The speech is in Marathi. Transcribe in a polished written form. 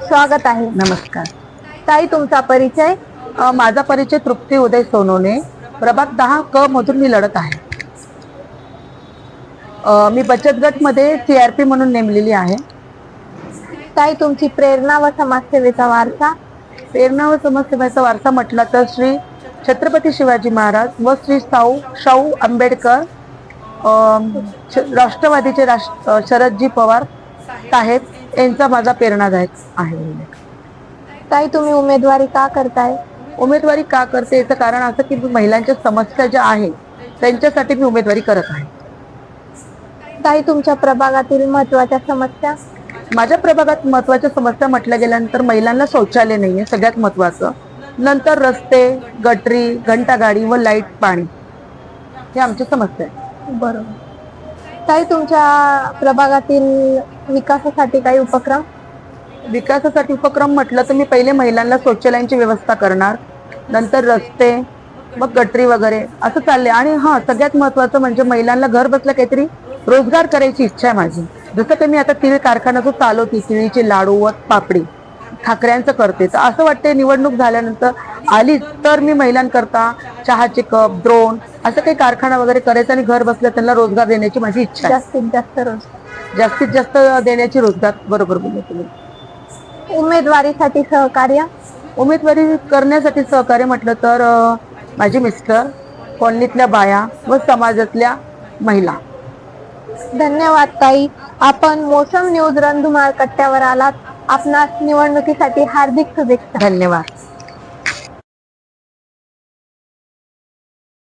स्वागत आहे। नमस्कार। ताई, तुमचा परिचय? माझा परिचय तृप्ती उदय सोनवणे, प्रभाग 10 क मधून मी लढत आहे। मी बचत गट मध्ये CRP म्हणून नेमलेली आहे। ताई, तुमची प्रेरणा व समाजसेवेचा वारसा? प्रेरणा व समाजसेवेचा वारसा म्हटला तर श्री छत्रपती शिवाजी महाराज व श्री शाहू आंबेडकर, राष्ट्रवादीचे शरदजी पवार साहेब यांचा माझा प्रेरणादायक आहे। ताई, तुम्ही उमेदवारी का करताय? उमेदवारी का करते याचं कारण असं की महिलांच्या समस्या ज्या आहेत त्यांच्यासाठी मी उमेदवारी करत आहे। ताई, तुमच्या प्रभागातील महत्त्वाच्या समस्या? माझ्या प्रभागात महत्त्वाच्या समस्या म्हटल्या गेल्यानंतर महिलांना शौचालय नाहीये सगळ्यात महत्त्वाचं, नंतर रस्ते, गटरी, घंटागाडी व लाईट पाणी हे आमच्या समस्या आहेत। बरोबर। ताई, तुमच्या प्रभागातील विकासासाठी काही उपक्रम? विकासासाठी उपक्रम म्हटलं तर मी पहिले महिलांना शौचालयांची व्यवस्था करणार, नंतर रस्ते, मग गटरी वगैरे असं चालले। आणि सगळ्यात महत्त्वाचं म्हणजे महिलांना घर बसल्या काहीतरी रोजगार करायची इच्छा आहे माझी। जसं की मी आता तिळ कारखाना जो चालवते, तिळीचे लाडू व पापडी ठाकऱ्यांचं करते, तर असं वाटते निवडणूक झाल्यानंतर आली तर मी महिलांकरता चहाचे कप, ड्रोन असं काही कारखाना वगैरे करायचा आणि घर बसल्या त्यांना रोजगार देण्याची माझी इच्छा आहे। जास्तीत जास्त देण्याची रोजगार। बरोबर बोलले तुम्ही। उमेदवारीसाठी सहकार्य? उमेदवारी करण्यासाठी सहकार्य म्हटलं तर माझे मिस्टर, कॉलनीतल्या बाया व समाजातल्या महिला। धन्यवाद ताई। आपण मोसम न्यूज रणधुमाळ कट्ट्यावर आलात। आपणास निवडणुकीसाठी हार्दिक शुभेच्छा। धन्यवाद।